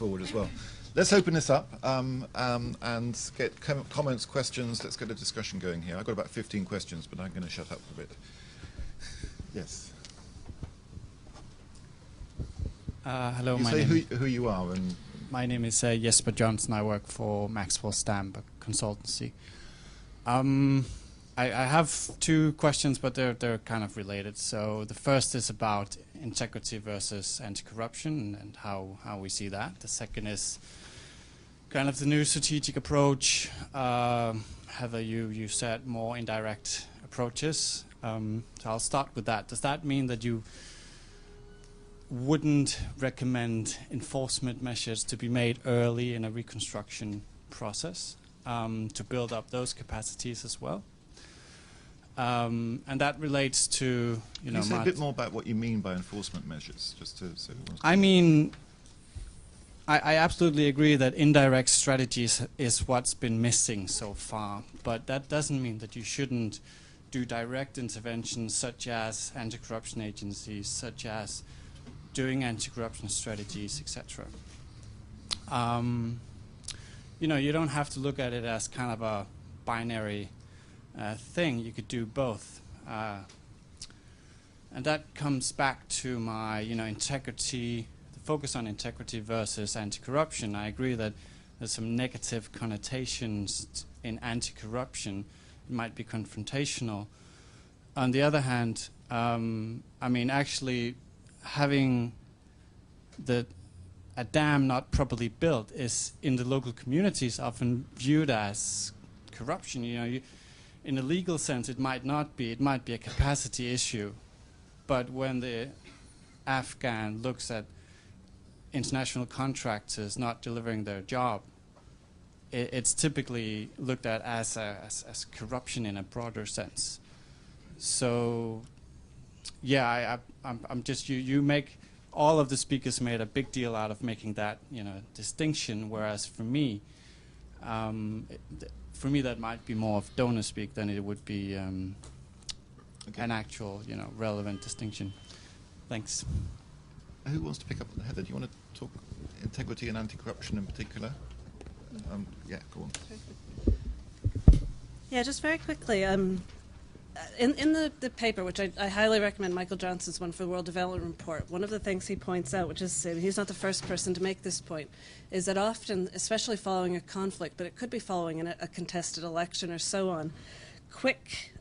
forward as well. Let's open this up and get comments, questions. Let's get a discussion going here. I've got about 15 questions, but I'm going to shut up a bit. Yes. Hello, you my say name. who you are and. My name is Jesper Johnson. I work for Maxwell Stamp, a consultancy. I have two questions, but they're kind of related. So the first is about integrity versus anti-corruption and how we see that. The second is kind of the new strategic approach. Heather, you said more indirect approaches. So I'll start with that. Does that mean that you wouldn't recommend enforcement measures to be made early in a reconstruction process to build up those capacities as well? And that relates to, Can you say a bit more about what you mean by enforcement measures, just to say. I mean, I absolutely agree that indirect strategies is what's been missing so far, but that doesn't mean that you shouldn't do direct interventions such as anti-corruption agencies, such as doing anti-corruption strategies, etc. You don't have to look at it as kind of a binary thing. You could do both, and that comes back to my, integrity, the focus on integrity versus anti-corruption. I agree that there's some negative connotations in anti-corruption. It might be confrontational. On the other hand, actually having a dam not properly built is in the local communities often viewed as corruption. In a legal sense, it might not be. It might be a capacity issue. But when the Afghan looks at international contractors not delivering their job, it's typically looked at as corruption in a broader sense. So, yeah, I'm just you make. All of the speakers made a big deal out of making that distinction, whereas for me that might be more of donor speak than it would be an actual relevant distinction. Thanks. Who wants to pick up on the Heather? Do you want to talk integrity and anti-corruption in particular? Yeah, go on. Yeah, just very quickly. In the paper, which I highly recommend, Michael Johnson's one for the World Development Report, one of the things he points out, which is, he's not the first person to make this point, is that often, especially following a conflict, but it could be following a contested election or so on, quick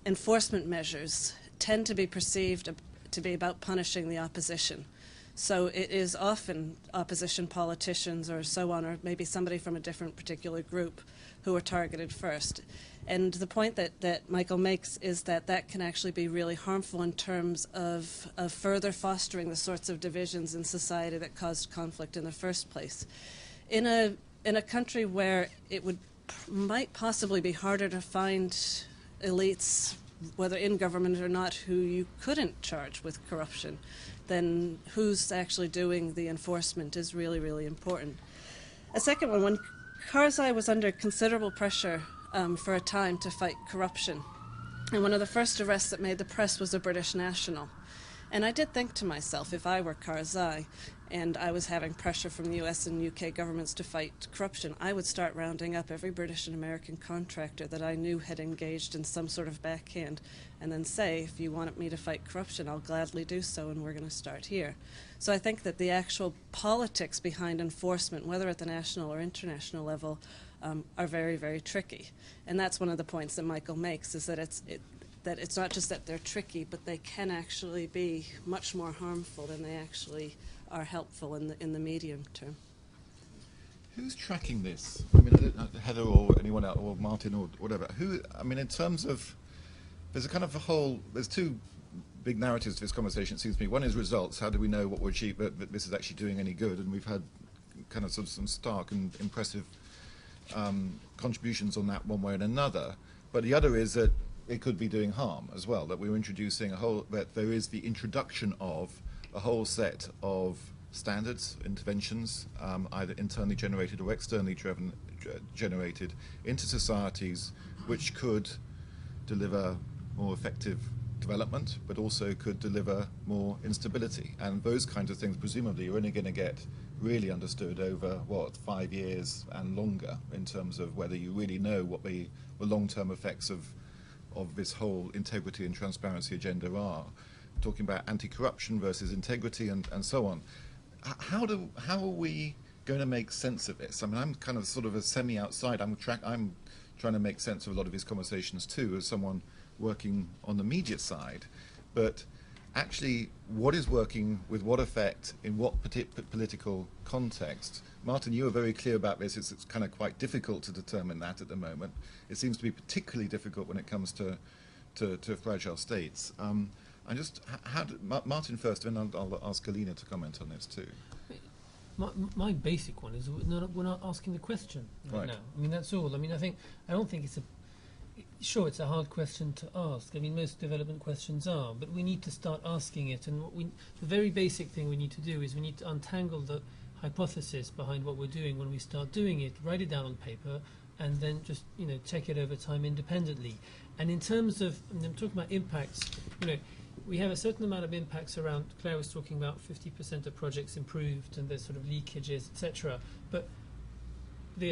enforcement measures tend to be perceived to be about punishing the opposition. So it is often opposition politicians or so on, or maybe somebody from a different particular group who are targeted first. And the point that Michael makes is that can actually be really harmful in terms of further fostering the sorts of divisions in society that caused conflict in the first place. In a country where it might possibly be harder to find elites, whether in government or not, who you couldn't charge with corruption, then who's actually doing the enforcement is really, really important. A second one, when Karzai was under considerable pressure for a time to fight corruption, and one of the first arrests that made the press was a British national. And I did think to myself, if I were Karzai and I was having pressure from the US and UK governments to fight corruption, I would start rounding up every British and American contractor that I knew had engaged in some sort of backhand, and then say, if you want me to fight corruption, I'll gladly do so, and we're going to start here. So I think that the actual politics behind enforcement, whether at the national or international level, are very, very tricky. And that's one of the points that Michael makes, is that it's not just that they're tricky, but they can actually be much more harmful than they actually are helpful in the medium term. Who's tracking this? I mean, Heather or anyone else, or Martin or whatever. In terms of, there's two big narratives to this conversation, it seems to me. One is results. How do we know what we're achieving, that this is actually doing any good? And we've had kind of some stark and impressive contributions on that one way and another. But the other is that it could be doing harm as well, that we're introducing that there is the introduction of a whole set of standards, interventions, either internally generated or externally generated into societies, which could deliver more effective development, but also could deliver more instability. And those kinds of things, presumably, you're only going to get really understood over, 5 years and longer, in terms of whether you really know what the long-term effects of this whole integrity and transparency agenda are. Talking about anti-corruption versus integrity and so on. How are we going to make sense of this? I mean, I'm kind of sort of a semi-outside. I'm trying to make sense of a lot of these conversations too, as someone working on the media side. But actually, what is working with what effect in what political context? Martin, you were very clear about this. It's kind of quite difficult to determine that at the moment. It seems to be particularly difficult when it comes to fragile states. Martin first, and then I'll ask Alina to comment on this too. My basic one is we're not asking the question right now. I mean, that's all. I mean, I don't think it's sure, it's a hard question to ask. I mean, most development questions are, but we need to start asking it. And the very basic thing we need to do is we need to untangle the hypothesis behind what we're doing when we start doing it, write it down on paper, and then just check it over time independently. And in terms of, I'm talking about impacts, we have a certain amount of impacts around. Claire was talking about 50% of projects improved, and there's sort of leakages, etc. But the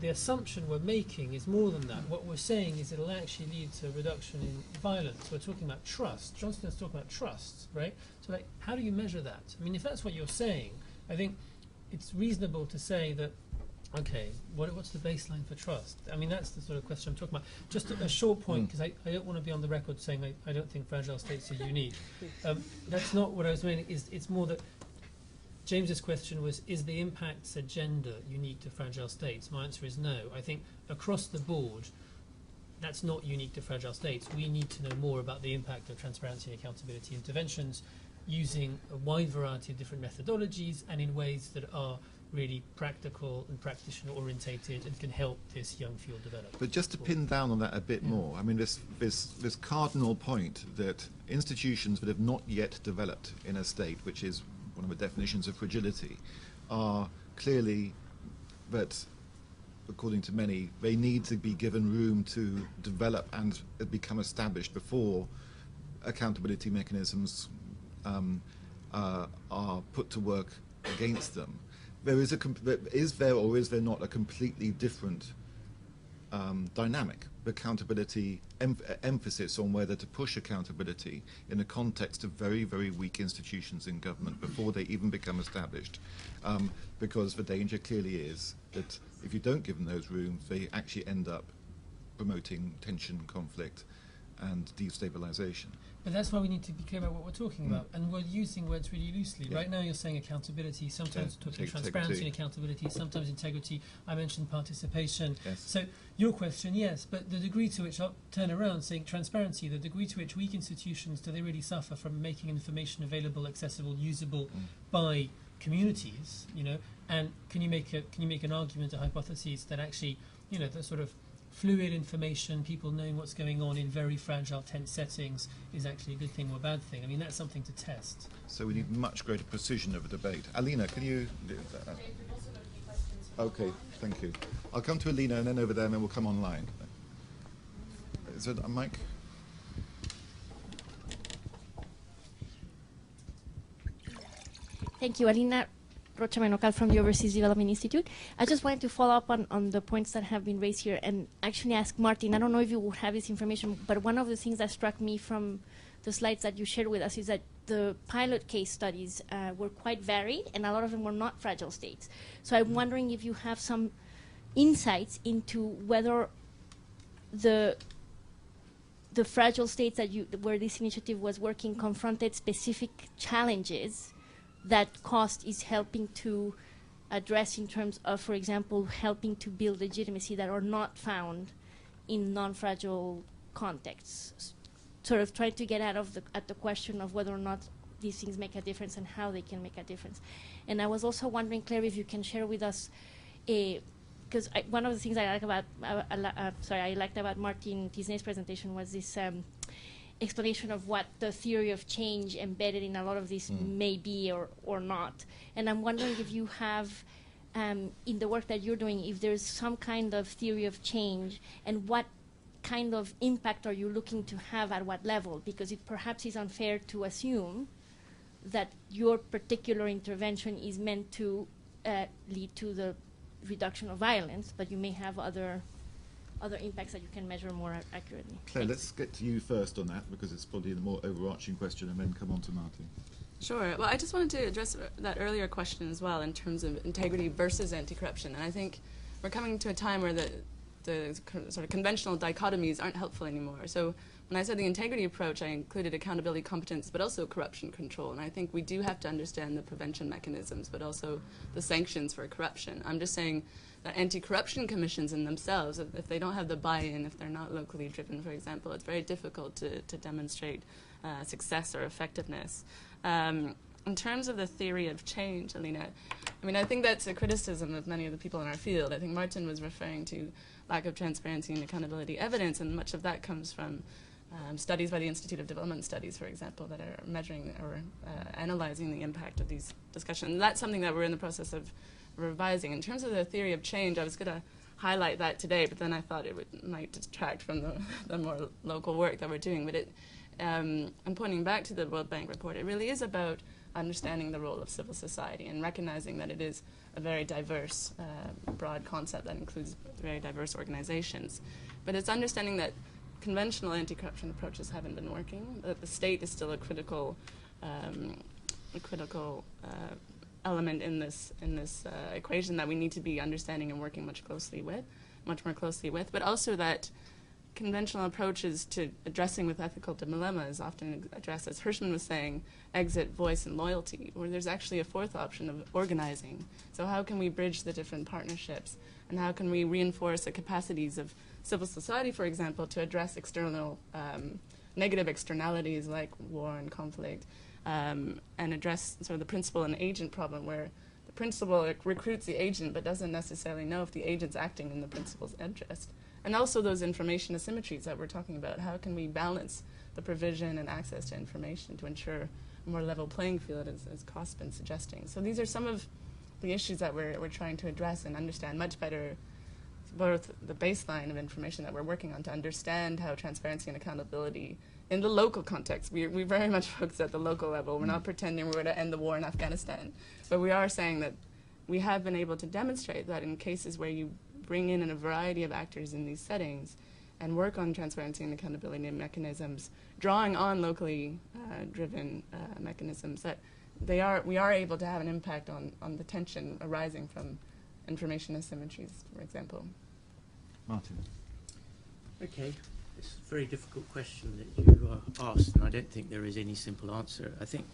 assumption we're making is more than that. What we're saying is it'll actually lead to a reduction in violence. We're talking about trust. Johnston's talking about trust, right? So, how do you measure that? I mean, if that's what you're saying, I think it's reasonable to say that, okay, what's the baseline for trust? I mean, that's the sort of question I'm talking about. Just a short point, because I don't want to be on the record saying I don't think fragile states are unique. That's not what I was meaning. It's more that James's question was, is the impacts agenda unique to fragile states? My answer is no. I think across the board, that's not unique to fragile states. We need to know more about the impact of transparency and accountability interventions using a wide variety of different methodologies and in ways that are really practical and practitioner orientated and can help this young field develop. But just to pin down on that a bit more, I mean, this cardinal point that institutions that have not yet developed in a state, which is one of the definitions of fragility, are clearly that, according to many, they need to be given room to develop and become established before accountability mechanisms are put to work against them. Is there or is there not a completely different dynamic? Accountability, emphasis on whether to push accountability in the context of very, very weak institutions in government before they even become established. Because the danger clearly is that if you don't give them those rooms, they actually end up promoting tension, conflict, and destabilization. But that's why we need to be clear about what we're talking about. And we're using words really loosely. Right now you're saying accountability, sometimes talking transparency and accountability, sometimes integrity. I mentioned participation. Yes. So your question, yes, but the degree to which, I'll turn around saying transparency, the degree to which weak institutions, do they really suffer from making information available, accessible, usable by communities, and can you make an argument, a hypothesis that actually, the sort of fluid information, people knowing what's going on in very fragile, tense settings is actually a good thing or a bad thing? I mean, that's something to test. So we need much greater precision of a debate. Alina, can you do that? Okay, thank you. I'll come to Alina and then over there and then we'll come online. Is it a mic? Thank you, Alina Rocha Menocal from the Overseas Development Institute. I just wanted to follow up on the points that have been raised here and actually ask Martin, I don't know if you would have this information, but one of the things that struck me from the slides that you shared with us is that the pilot case studies were quite varied and a lot of them were not fragile states. So I'm wondering if you have some insights into whether the fragile states where this initiative was working confronted specific challenges that cost is helping to address in terms of, for example, helping to build legitimacy that are not found in non-fragile contexts. Sort of trying to get at the question of whether or not these things make a difference and how they can make a difference. And I was also wondering, Claire, if you can share with us, because one of the things I liked about Martin Tisney's presentation was this explanation of what the theory of change embedded in a lot of this may be or not. And I'm wondering if you have, in the work that you're doing, if there's some kind of theory of change and what kind of impact are you looking to have at what level? Because it perhaps is unfair to assume that your particular intervention is meant to lead to the reduction of violence, but you may have other impacts that you can measure more accurately. Claire, let's get to you first on that, because it's probably the more overarching question, and then come on to Martin. Sure. Well, I just wanted to address that earlier question as well in terms of integrity versus anti-corruption. And I think we're coming to a time where the sort of conventional dichotomies aren't helpful anymore. So when I said the integrity approach, I included accountability, competence, but also corruption control. And I think we do have to understand the prevention mechanisms, but also the sanctions for corruption. I'm just saying that anti-corruption commissions in themselves, if they don't have the buy-in, if they're not locally driven, for example, it's very difficult to demonstrate success or effectiveness. In terms of the theory of change, Alina, I mean, I think that's a criticism of many of the people in our field. I think Martin was referring to lack of transparency and accountability evidence, and much of that comes from studies by the Institute of Development Studies, for example, that are measuring or analyzing the impact of these discussions. And that's something that we're in the process of revising. In terms of the theory of change, I was going to highlight that today, but then I thought it might distract from the more local work that we're doing. But I'm pointing back to the World Bank report. It really is about understanding the role of civil society and recognizing that it is a very diverse, broad concept that includes very diverse organizations. But it's understanding that conventional anti-corruption approaches haven't been working, that the state is still a critical element in this equation that we need to be understanding and working much more closely with, but also that conventional approaches to addressing with ethical dilemmas often address, as Hirschman was saying, exit, voice, and loyalty, where there's actually a fourth option of organizing. So how can we bridge the different partnerships, and how can we reinforce the capacities of civil society, for example, to address external negative externalities like war and conflict, and address sort of the principal and agent problem, where the principal recruits the agent but doesn't necessarily know if the agent's acting in the principal's interest. And also those information asymmetries that we're talking about. How can we balance the provision and access to information to ensure a more level playing field, as Kost's been suggesting? So these are some of the issues that we're trying to address and understand much better, both the baseline of information that we're working on to understand how transparency and accountability in the local context. We very much focus at the local level. We're not pretending we're going to end the war in Afghanistan. But we are saying that we have been able to demonstrate that in cases where you bring in a variety of actors in these settings and work on transparency and accountability mechanisms, drawing on locally driven mechanisms, that we are able to have an impact on the tension arising from information asymmetries, for example. Martin. Okay, it's a very difficult question that you asked, and I don't think there is any simple answer. I think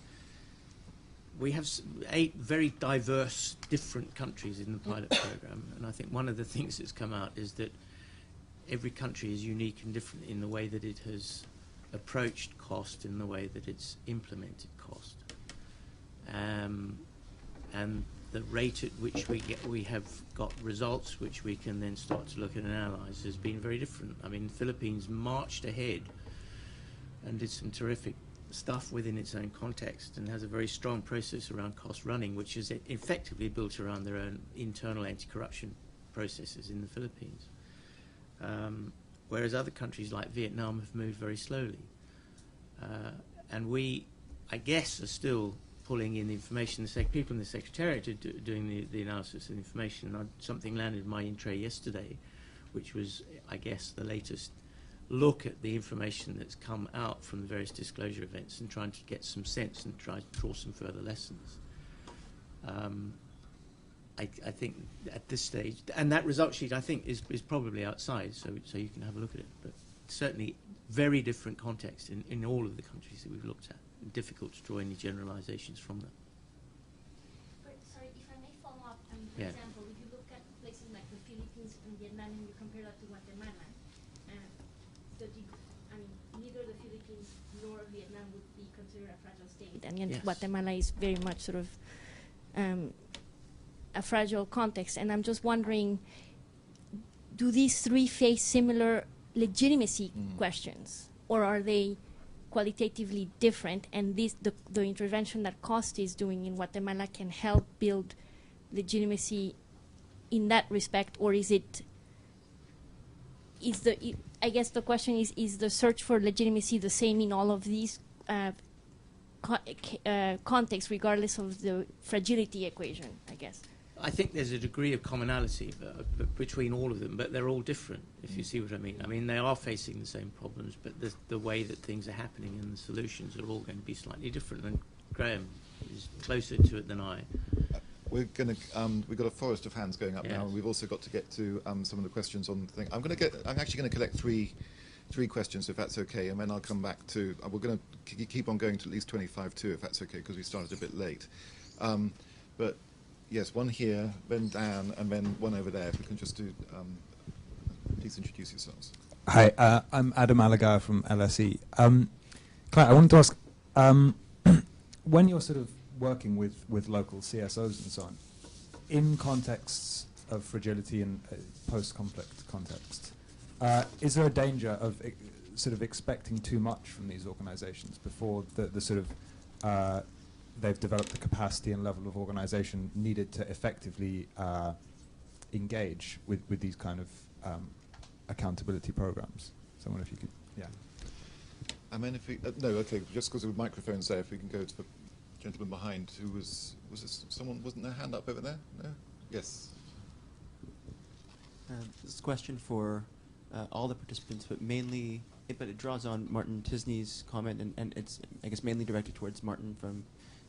we have 8 very diverse, different countries in the pilot program, and I think one of the things that's come out is that every country is unique and different in the way that it has approached cost, in the way that it's implemented cost, and the rate at which we have got results which we can then start to look at and analyse has been very different. I mean, the Philippines marched ahead and did some terrific stuff within its own context and has a very strong process around cost running, which is effectively built around their own internal anti-corruption processes in the Philippines. Whereas other countries like Vietnam have moved very slowly. And we, I guess, are still pulling in the information. The people in the Secretariat are doing the analysis and information. And something landed in my in-tray yesterday, which was, I guess, the latest look at the information that's come out from the various disclosure events and trying to get some sense and try to draw some further lessons. I think at this stage, and that result sheet I think is probably outside, so you can have a look at it. But certainly very different context in all of the countries that we've looked at. Difficult to draw any generalizations from them. But sorry, if I may follow up, for example, if you look at places like the Philippines and Vietnam and you compare that to Guatemala, neither the Philippines nor Vietnam would be considered a fragile state. And yet Guatemala is very much sort of a fragile context. And I'm just wondering, do these 3 face similar legitimacy questions, or are they qualitatively different, and the intervention that Kost is doing in Guatemala can help build legitimacy in that respect, or I guess the question is the search for legitimacy the same in all of these context, regardless of the fragility equation, I guess. I think there's a degree of commonality between all of them, but they're all different, if you see what I mean. I mean, they are facing the same problems, but the way that things are happening and the solutions are all going to be slightly different, and Graham is closer to it than I. We're going to. We've got a forest of hands going up now, and we've also got to get to some of the questions on the thing. I'm actually going to collect three questions, if that's okay, and then I'll come back to. We're going to keep on going to at least 25 too, if that's okay, because we started a bit late. But yes, one here, then Dan, and then one over there. If we can just do. Please introduce yourselves. Hi, I'm Adam Alagar from LSE. Claire, I wanted to ask, when you're sort of working with local CSOs and so on, in contexts of fragility and post-conflict contexts, is there a danger of sort of expecting too much from these organizations before the sort of they've developed the capacity and level of organization needed to effectively engage with these kind of accountability programs? So I wonder if you could, yeah. I mean, if we, no, okay, just because of the microphones there, if we can go to the gentleman behind who was this someone, wasn't there a hand up over there? No? Yes. This is a question for all the participants, but mainly, but it draws on Martin Tisney's comment, and it's, I guess, mainly directed towards Martin from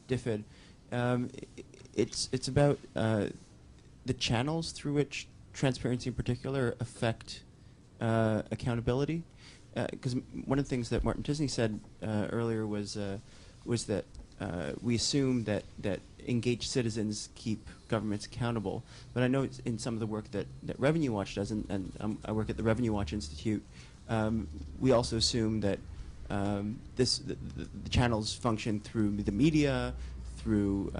DFID. It's about the channels through which transparency in particular affect accountability. Because one of the things that Martin Tisney said earlier was that we assume that engaged citizens keep governments accountable. But I know it's in some of the work that Revenue Watch does, and I work at the Revenue Watch Institute, we also assume that the channels function through the media, through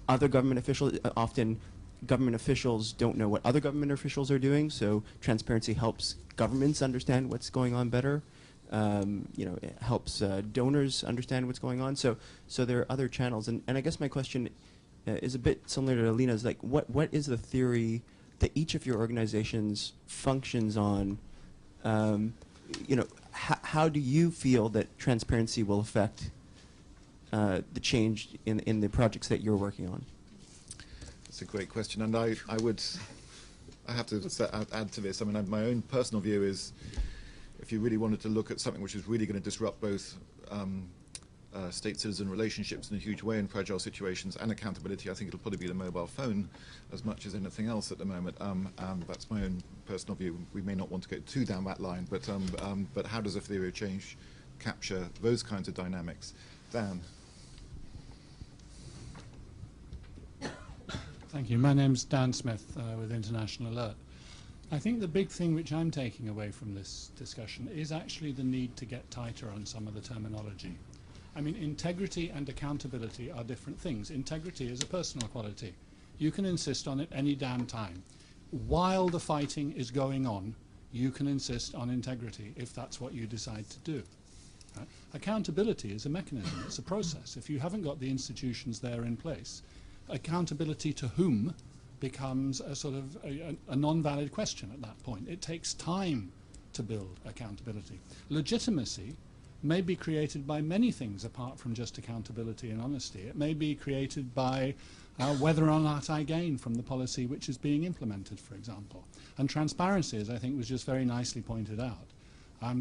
other government officials. Often government officials don't know what other government officials are doing, so transparency helps governments understand what's going on better. It helps donors understand what's going on. So there are other channels, and I guess my question is a bit similar to Alina's. Like, what is the theory that each of your organizations functions on? How do you feel that transparency will affect the change in the projects that you're working on? That's a great question, and I have to add to this. I mean, my own personal view is, if you really wanted to look at something which is really going to disrupt both state-citizen relationships in a huge way in fragile situations and accountability, I think it'll probably be the mobile phone as much as anything else at the moment. That's my own personal view. We may not want to go too down that line, but how does a theory of change capture those kinds of dynamics? Dan. Thank you. My name's Dan Smith with International Alert. I think the big thing which I'm taking away from this discussion is actually the need to get tighter on some of the terminology. I mean, integrity and accountability are different things. Integrity is a personal quality. You can insist on it any damn time. While the fighting is going on, you can insist on integrity if that's what you decide to do. Right? Accountability is a mechanism. It's a process. If you haven't got the institutions there in place, accountability to whom becomes a sort of a non-valid question at that point. It takes time to build accountability. Legitimacy may be created by many things apart from just accountability and honesty. It may be created by whether or not I gain from the policy which is being implemented, for example. And transparency, as I think was just very nicely pointed out,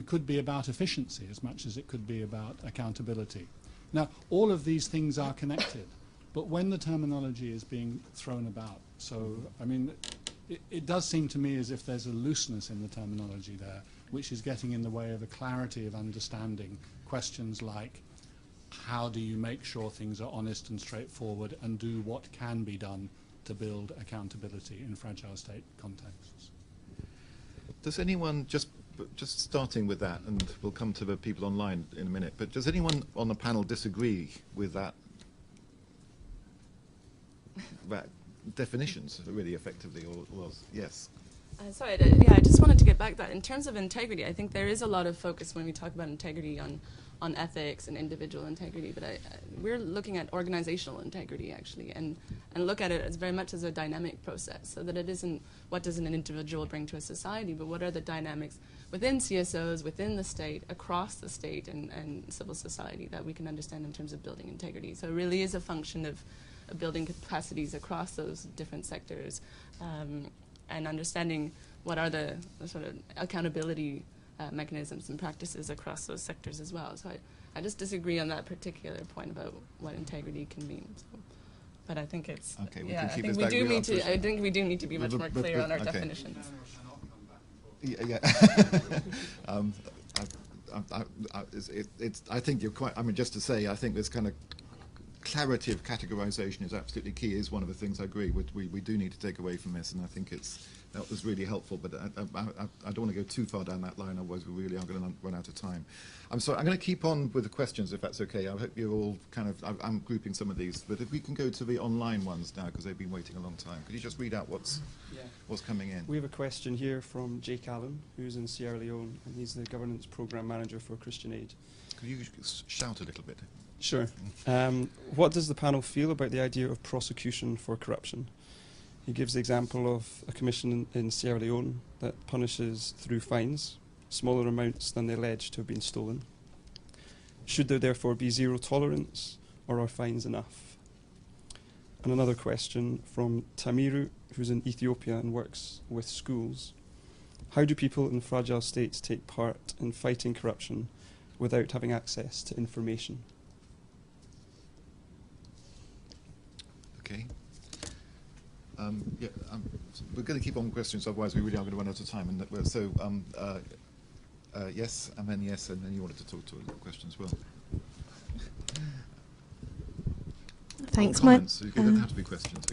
could be about efficiency as much as it could be about accountability. Now, all of these things are connected. But when the terminology is being thrown about, so, I mean, it does seem to me as if there's a looseness in the terminology there, which is getting in the way of a clarity of understanding questions like, how do you make sure things are honest and straightforward, and do what can be done to build accountability in fragile state contexts? Does anyone, just starting with that, and we'll come to the people online in a minute, but does anyone on the panel disagree with that definitions really effectively, or was yes? Sorry, I just wanted to get back to that. In terms of integrity, I think there is a lot of focus when we talk about integrity on on ethics and individual integrity, but we're looking at organizational integrity actually, and look at it as very much as a dynamic process, so that it isn't what does an individual bring to a society, but what are the dynamics within CSOs, within the state, across the state and civil society that we can understand in terms of building integrity. So it really is a function of building capacities across those different sectors, and understanding what are the sort of accountability mechanisms and practices across those sectors as well. So I just disagree on that particular point about what integrity can mean. So, but I think it's okay. I think we do need to. I think we do need to be much more clear on our definitions. Yeah. I think you're quite. I mean, just to say, I think this kind of clarity of categorization is absolutely key. Is one of the things I agree with. We do need to take away from this, and I think that was really helpful. But I don't want to go too far down that line, otherwise we really are going to run out of time. I'm sorry. I'm going to keep on with the questions, if that's okay. I hope you're all kind of. I'm grouping some of these, but if we can go to the online ones now, because they've been waiting a long time. Could you just read out what's coming in? We have a question here from Jake Allen, who's in Sierra Leone, and he's the governance program manager for Christian Aid. Could you shout a little bit? Sure. What does the panel feel about the idea of prosecution for corruption? He gives the example of a commission in Sierra Leone that punishes through fines, smaller amounts than they allege to have been stolen. Should there therefore be zero tolerance, or are fines enough? And another question from Tamiru, who's in Ethiopia and works with schools. How do people in fragile states take part in fighting corruption without having access to information? Okay. We're going to keep on with questions, otherwise we really are going to run out of time. And so, yes, and then yes, and then you wanted to talk to a question as well. Thanks. Comments. It doesn't have to be questions.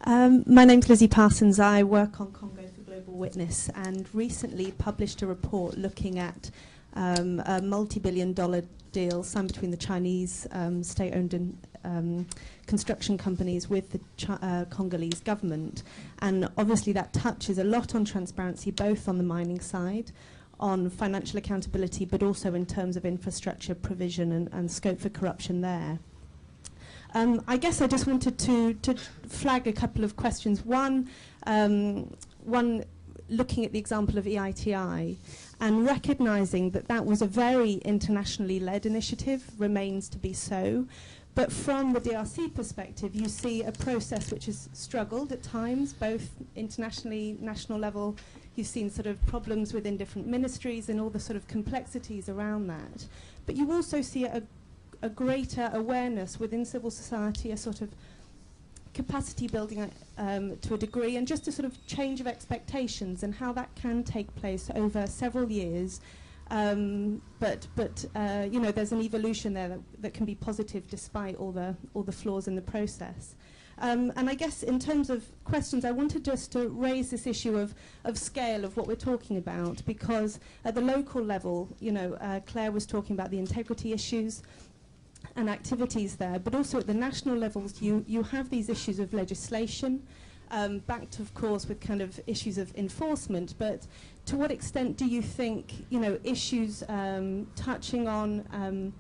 My name's Lizzie Parsons. I work on Congo for Global Witness, and recently published a report looking at a multi-billion-dollar deal signed between the Chinese state-owned and construction companies with the Congolese government. And obviously that touches a lot on transparency, both on the mining side, on financial accountability, but also in terms of infrastructure provision and scope for corruption there. I guess I just wanted to flag a couple of questions. One, looking at the example of EITI and recognising that that was a very internationally led initiative, remains to be so. But from the DRC perspective, you see a process which has struggled at times, both internationally, national level. You've seen sort of problems within different ministries and all the sort of complexities around that. But you also see a greater awareness within civil society, a sort of capacity building to a degree, and just a sort of change of expectations and how that can take place over several years. But you know, there's an evolution there that can be positive despite all the flaws in the process. And I guess in terms of questions, I wanted just to raise this issue of scale of what we're talking about, because at the local level, you know, Claire was talking about the integrity issues and activities there, but also at the national levels, you have these issues of legislation, backed, of course, with kind of issues of enforcement. But to what extent do you think, you know, issues touching on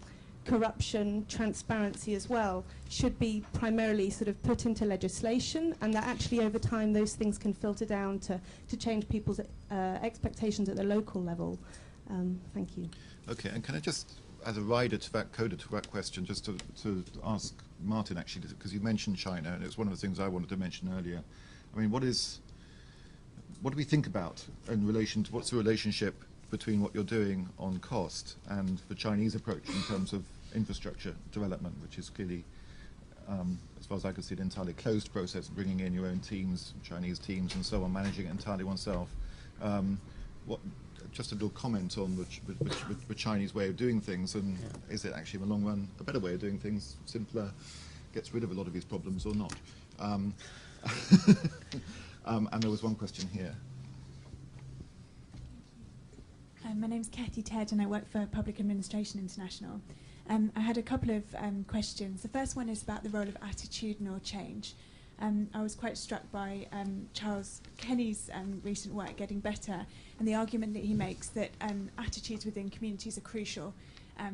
corruption, transparency as well, should be primarily sort of put into legislation, and that actually over time those things can filter down to change people's expectations at the local level? Thank you. Okay, and can I just, as a rider to that, coda to that question, just to ask Martin, actually, because you mentioned China, and it's one of the things I wanted to mention earlier. I mean, what do we think about in relation to, what's the relationship between what you're doing on cost and the Chinese approach in terms of infrastructure development, which is clearly, as far as I could see, an entirely closed process, bringing in your own teams, Chinese teams and so on, managing it entirely oneself. Just a little comment on the Chinese way of doing things, and is it actually in the long run a better way of doing things, simpler, gets rid of a lot of these problems, or not? And there was one question here. My name's Kathy Ted, and I work for Public Administration International. I had a couple of questions. The first one is about the role of attitudinal change. I was quite struck by Charles Kenny's recent work, Getting Better, and the argument that he makes that attitudes within communities are crucial.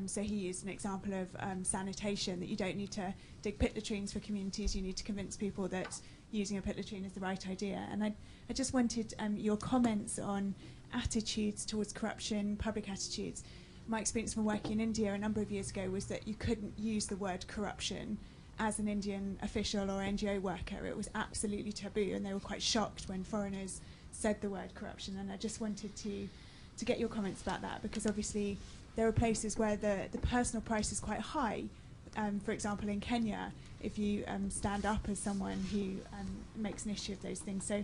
So he used an example of sanitation, that you don't need to dig pit latrines for communities, you need to convince people that using a pit latrine is the right idea. And I just wanted your comments on attitudes towards corruption, public attitudes. My experience from working in India a number of years ago was that you couldn't use the word corruption as an Indian official or NGO worker. It was absolutely taboo, and they were quite shocked when foreigners said the word corruption. And I just wanted to get your comments about that, because obviously there are places where the personal price is quite high. For example, in Kenya, if you stand up as someone who makes an issue of those things. So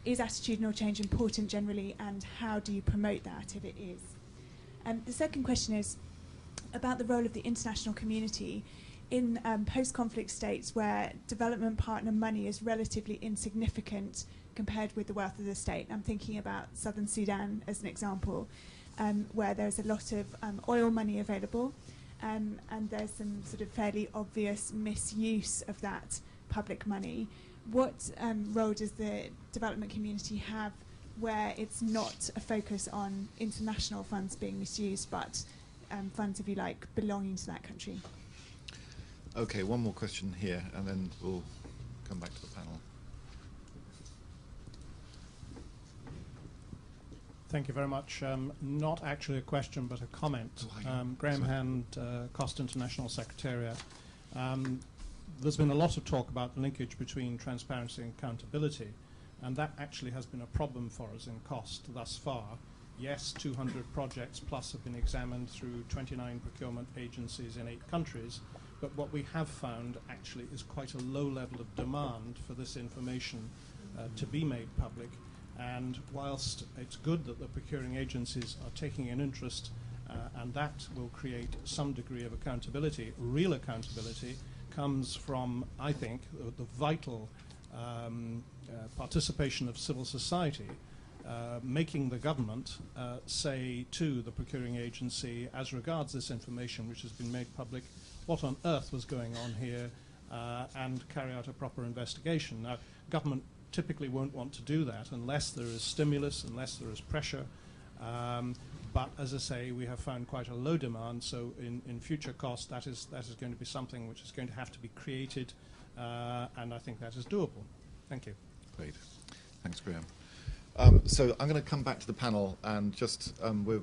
is attitudinal change important generally, and how do you promote that if it is? The second question is about the role of the international community in post-conflict states where development partner money is relatively insignificant compared with the wealth of the state. I'm thinking about southern Sudan as an example, where there's a lot of oil money available, and there's some sort of fairly obvious misuse of that public money. What role does the development community have where it's not a focus on international funds being misused, but funds, if you like, belonging to that country? Okay, one more question here, and then we'll come back to the panel. Thank you very much. Not actually a question, but a comment. Graham Hand, Cost International Secretariat. There's been a lot of talk about the linkage between transparency and accountability, and that actually has been a problem for us in Cost thus far. Yes, 200 projects plus have been examined through 29 procurement agencies in 8 countries, but what we have found actually is quite a low level of demand for this information to be made public. And whilst it's good that the procuring agencies are taking an interest, and that will create some degree of accountability, real accountability comes from, I think, the vital participation of civil society, making the government say to the procuring agency, as regards this information which has been made public, what on earth was going on here, and carry out a proper investigation. Now, government typically won't want to do that unless there is stimulus, unless there is pressure. But as I say, we have found quite a low demand, so in future Cost, that is going to be something which is going to have to be created, and I think that is doable. Thank you. Great. Thanks, Graham. So I'm going to come back to the panel, and just we're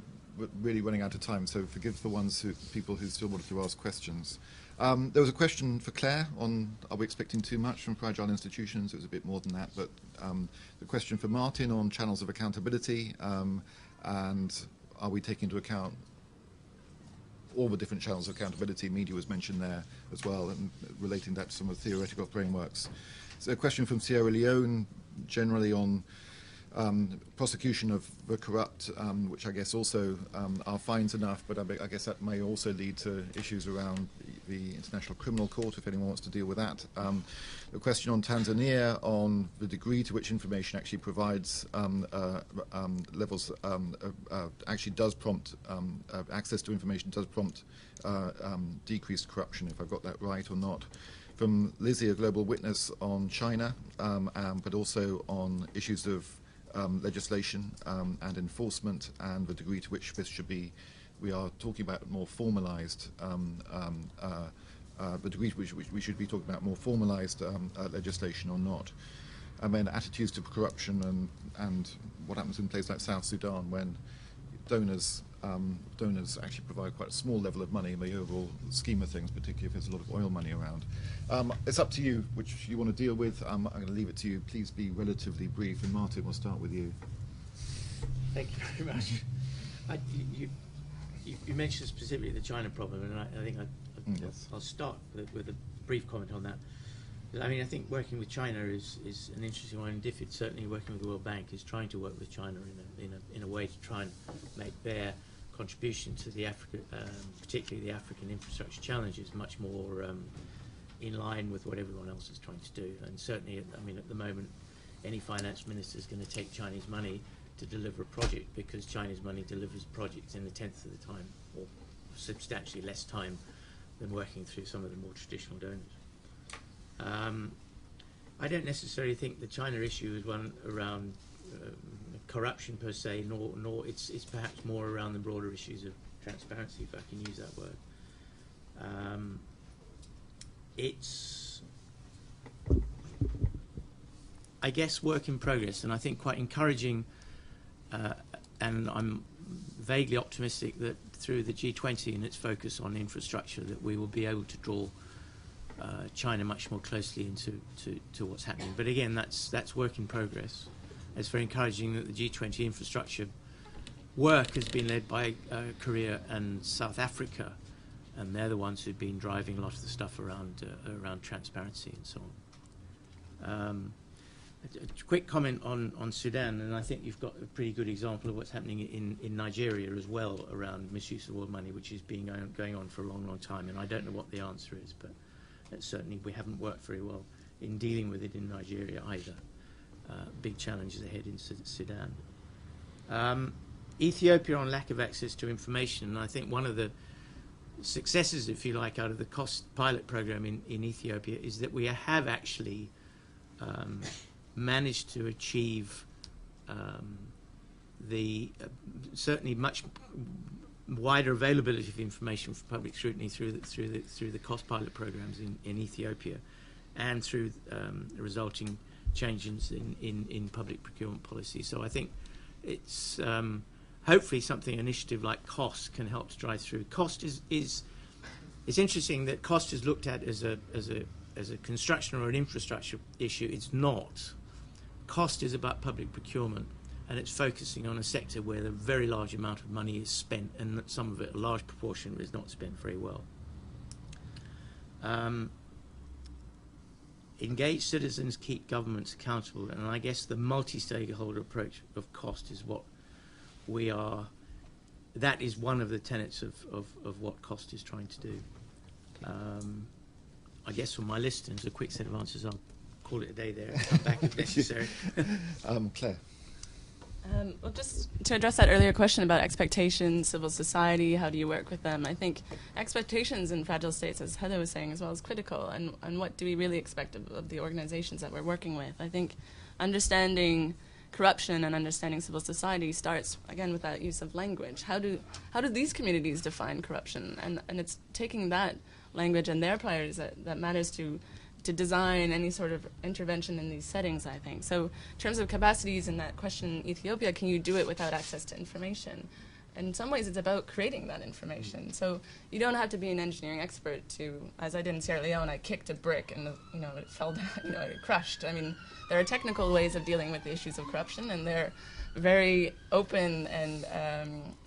really running out of time, so forgive the people who still wanted to ask questions. There was a question for Claire on, are we expecting too much from fragile institutions? It was a bit more than that, but the question for Martin on channels of accountability, and are we taking into account all the different channels of accountability? Media was mentioned there as well, and relating that to some of the theoretical frameworks. So a question from Sierra Leone, generally on prosecution of the corrupt, which I guess also are fines enough, but I guess that may also lead to issues around the International Criminal Court, if anyone wants to deal with that. The question on Tanzania, on the degree to which information actually provides levels, actually does prompt, access to information does prompt decreased corruption, if I've got that right or not. From Lizzie, a global witness on China, but also on issues of legislation and enforcement, and the degree to which this should be, we are talking about more formalized, the degree to which we should be talking about more formalized legislation or not. And then attitudes to corruption and what happens in places like South Sudan when donors actually provide quite a small level of money in the overall scheme of things, particularly if there's a lot of oil money around. It's up to you which you want to deal with. I'm going to leave it to you. Please be relatively brief. And Martin, we'll start with you. Thank you very much. You mentioned specifically the China problem, and I think I'll start with a brief comment on that. I mean, I think working with China is an interesting one. And DFID, certainly working with the World Bank, is trying to work with China in a way to try and make their contribution to the particularly the African infrastructure challenges much more in line with what everyone else is trying to do. And certainly, I mean, at the moment, any finance minister is going to take Chinese money to deliver a project, because Chinese money delivers projects in a tenth of the time, or substantially less time than working through some of the more traditional donors. I don't necessarily think the China issue is one around corruption per se, nor it's perhaps more around the broader issues of transparency, if I can use that word. It's, I guess, work in progress, and I think quite encouraging, and I'm vaguely optimistic that through the G20 and its focus on infrastructure that we will be able to draw China much more closely into to what's happening. But again, that's work in progress. It's very encouraging that the G20 infrastructure work has been led by Korea and South Africa, and they're the ones who've been driving a lot of the stuff around transparency and so on. A quick comment on Sudan, and I think you've got a pretty good example of what's happening in Nigeria as well around misuse of oil money, which has been going on for a long, long time, and I don't know what the answer is, but certainly we haven't worked very well in dealing with it in Nigeria either. Big challenges ahead in Sudan. Ethiopia on lack of access to information, and I think one of the successes, if you like, out of the COST pilot program in Ethiopia is that we have actually managed to achieve the certainly much wider availability of information for public scrutiny through the COST pilot programs in Ethiopia, and through the resulting changes in public procurement policy. So I think it's hopefully something initiative like COST can help to drive through. COST is it's interesting that COST is looked at as a construction or an infrastructure issue. It's not. COST is about public procurement, and it's focusing on a sector where a very large amount of money is spent, and that some of it, a large proportion, is not spent very well. Engage citizens, keep governments accountable, and I guess the multi-stakeholder approach of COST is what we are. That is one of the tenets of what COST is trying to do. I guess from my list, and as a quick set of answers, I'll call it a day there and come back if necessary. Claire. Well, just to address that earlier question about expectations, civil society, how do you work with them? I think expectations in fragile states, as Heather was saying as well, is critical. And what do we really expect of the organizations that we're working with? I think understanding corruption and understanding civil society starts, again, with that use of language. How do these communities define corruption? And it's taking that language and their priorities that matters to design any sort of intervention in these settings, I think. So in terms of capacities in that question in Ethiopia, can you do it without access to information? And in some ways it's about creating that information. So you don't have to be an engineering expert to, as I did in Sierra Leone, I kicked a brick and it fell down, it crushed. I mean, there are technical ways of dealing with the issues of corruption, and they're very open and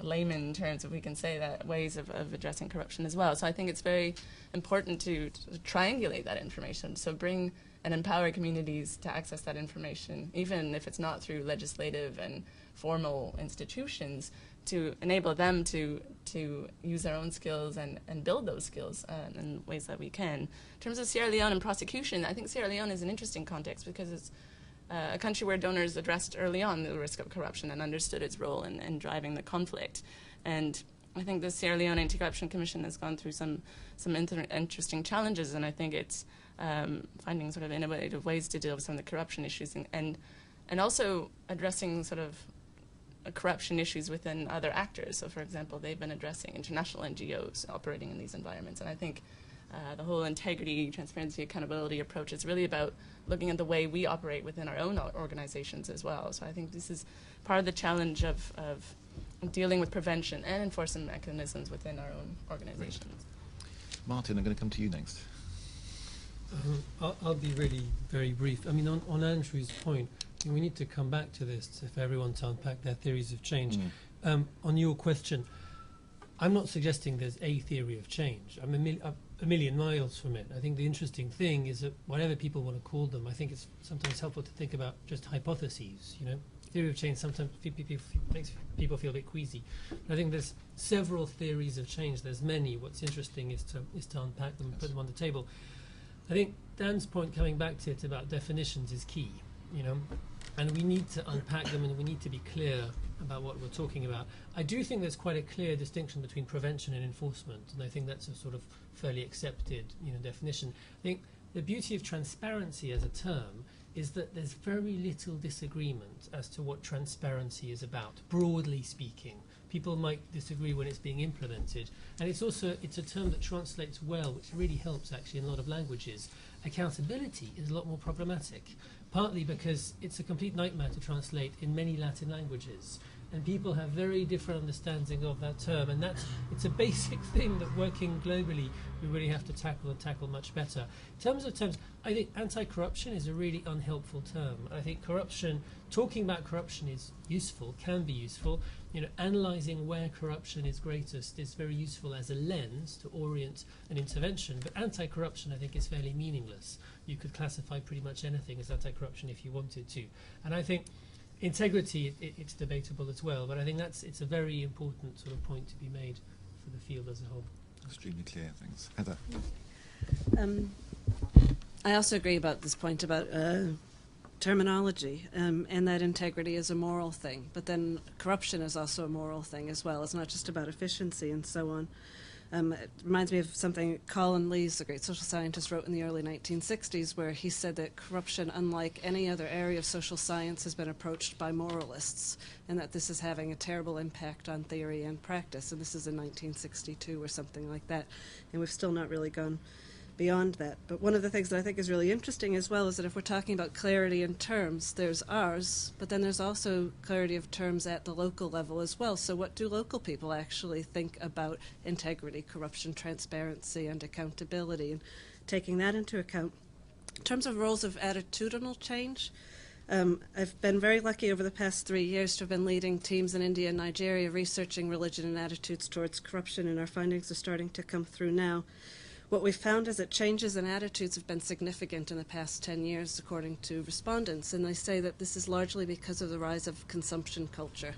layman terms, if we can say that, ways of addressing corruption as well. So I think it's very important to triangulate that information. So bring and empower communities to access that information, even if it's not through legislative and formal institutions, to enable them to use their own skills and build those skills in ways that we can. In terms of Sierra Leone and prosecution, I think Sierra Leone is an interesting context because it's a country where donors addressed early on the risk of corruption and understood its role in driving the conflict. And I think the Sierra Leone Anti-Corruption Commission has gone through some interesting challenges, and I think it's finding sort of innovative ways to deal with some of the corruption issues and also addressing sort of corruption issues within other actors. So, for example, they've been addressing international NGOs operating in these environments, and I think the whole integrity, transparency, accountability approach is really about looking at the way we operate within our own organizations as well. So I think this is part of the challenge of dealing with prevention and enforcement mechanisms within our own organizations. Right. Martin, I'm going to come to you next. I'll be really very brief. I mean, on Andrew's point, we need to come back to this for everyone to unpack their theories of change. On your question, I'm not suggesting there's a theory of change. I'm a million miles from it. I think the interesting thing is that whatever people want to call them, I think it's sometimes helpful to think about just hypotheses. Theory of change sometimes makes people feel a bit queasy. But I think there's several theories of change. There's many. What's interesting is to unpack them and put them on the table. I think Dan's point, coming back to it about definitions, is key. And we need to unpack them, and we need to be clear about what we're talking about. I do think there's quite a clear distinction between prevention and enforcement, and I think that's a sort of fairly accepted definition. I think the beauty of transparency as a term is that there's very little disagreement as to what transparency is about, broadly speaking. People might disagree when it's being implemented. And it's a term that translates well, which really helps actually in a lot of languages. Accountability is a lot more problematic, partly because it's a complete nightmare to translate in many Latin languages. And people have very different understanding of that term, and it's a basic thing that working globally we really have to tackle much better. In terms of terms, I think anti-corruption is a really unhelpful term. I think talking about corruption is useful, can be useful. Analysing where corruption is greatest is very useful as a lens to orient an intervention, but anti-corruption I think is fairly meaningless. You could classify pretty much anything as anti-corruption if you wanted to. And I think integrity, it's debatable as well, but I think it's a very important sort of point to be made for the field as a whole. Extremely clear, thanks. Heather. I also agree about this point about terminology, and that integrity is a moral thing, but then corruption is also a moral thing as well. It's not just about efficiency and so on. It reminds me of something Colin Lees, the great social scientist, wrote in the early 1960s, where he said that corruption, unlike any other area of social science, has been approached by moralists, and that this is having a terrible impact on theory and practice. And this is in 1962 or something like that, and we've still not really gone beyond that. But one of the things that I think is really interesting as well is that if we're talking about clarity in terms, there's ours, but then there's also clarity of terms at the local level as well. So what do local people actually think about integrity, corruption, transparency, and accountability, and taking that into account? In terms of roles of attitudinal change, I've been very lucky over the past 3 years to have been leading teams in India and Nigeria researching religion and attitudes towards corruption, and our findings are starting to come through now. What we've found is that changes in attitudes have been significant in the past 10 years, according to respondents, and they say that this is largely because of the rise of consumption culture.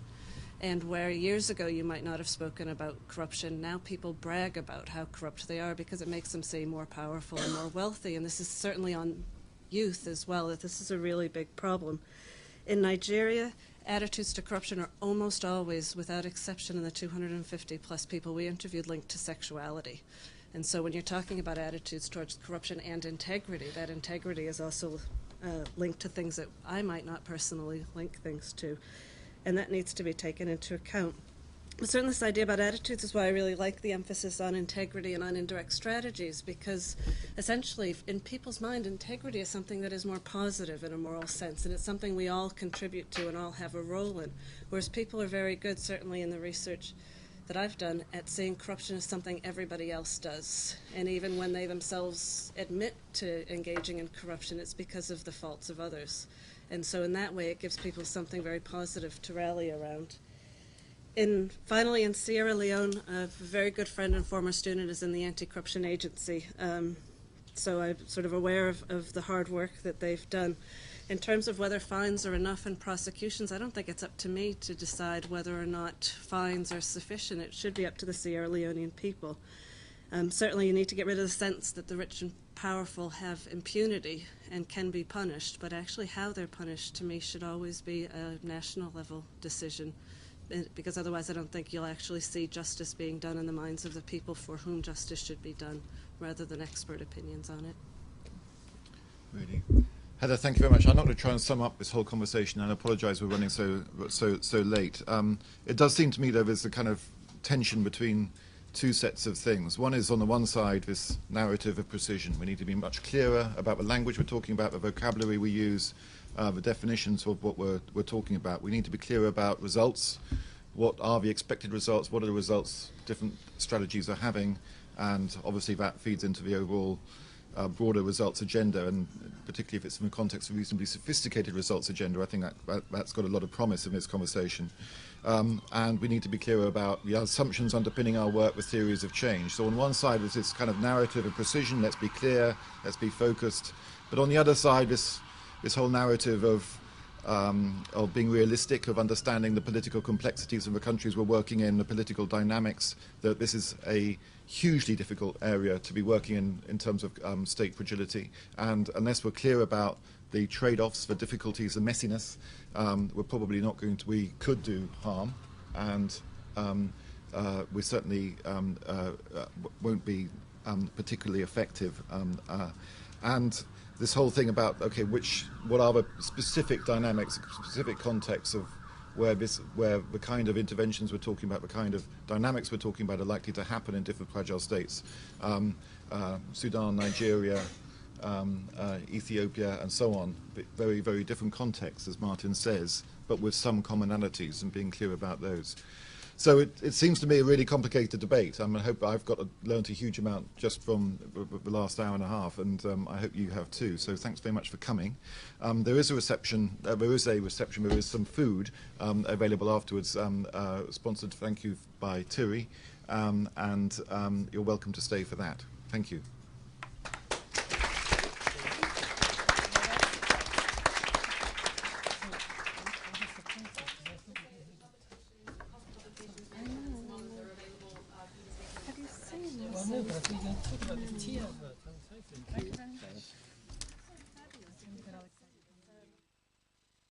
And where years ago you might not have spoken about corruption, now people brag about how corrupt they are because it makes them seem more powerful and more wealthy, and this is certainly on youth as well, that this is a really big problem. In Nigeria, attitudes to corruption are almost always, without exception, in the 250 plus people we interviewed, linked to sexuality. And so when you're talking about attitudes towards corruption and integrity, that integrity is also linked to things that I might not personally link things to. And that needs to be taken into account. But certainly this idea about attitudes is why I really like the emphasis on integrity and on indirect strategies, because essentially in people's mind, integrity is something that is more positive in a moral sense, and it's something we all contribute to and all have a role in. Whereas people are very good, certainly in the research that I've done, at seeing corruption as something everybody else does. And even when they themselves admit to engaging in corruption, it's because of the faults of others. And so in that way, it gives people something very positive to rally around. Finally, in Sierra Leone, a very good friend and former student is in the Anti-Corruption Agency. So I'm sort of aware of the hard work that they've done. In terms of whether fines are enough in prosecutions, I don't think it's up to me to decide whether or not fines are sufficient. It should be up to the Sierra Leonean people. Certainly you need to get rid of the sense that the rich and powerful have impunity and can be punished, but actually how they're punished, to me, should always be a national level decision, because otherwise I don't think you'll actually see justice being done in the minds of the people for whom justice should be done, rather than expert opinions on it. Really. Heather, thank you very much. I'm not going to try and sum up this whole conversation, and I apologise we're running so late. It does seem to me there is a kind of tension between two sets of things. One is, on the one side, this narrative of precision. We need to be much clearer about the language we're talking about, the vocabulary we use, the definitions of what we're talking about. We need to be clearer about results. What are the expected results? What are the results different strategies are having? And obviously that feeds into the overall broader results agenda, and particularly if it's in the context of reasonably sophisticated results agenda, I think that's got a lot of promise in this conversation. And we need to be clearer about the assumptions underpinning our work with theories of change. So on one side there's this kind of narrative of precision, let's be clear, let's be focused. But on the other side, this whole narrative of being realistic, of understanding the political complexities of the countries we're working in, the political dynamics, that this is a hugely difficult area to be working in terms of state fragility. And unless we're clear about the trade-offs, the difficulties, the messiness, we're probably not going to, we could do harm, and we certainly won't be particularly effective. And this whole thing about, okay, what are the specific dynamics, specific contexts of where the kind of interventions we're talking about, the kind of dynamics we're talking about, are likely to happen in different fragile states. Sudan, Nigeria, Ethiopia, and so on. Very, very different contexts, as Martin says, but with some commonalities, and being clear about those. So it seems to me a really complicated debate. I hope I've learned a huge amount just from the last hour and a half, and I hope you have too. So thanks very much for coming. There is a reception. There is some food available afterwards, sponsored, thank you, by Thierry, and you're welcome to stay for that. Thank you. Well, no, but I think you talk about the tea advert.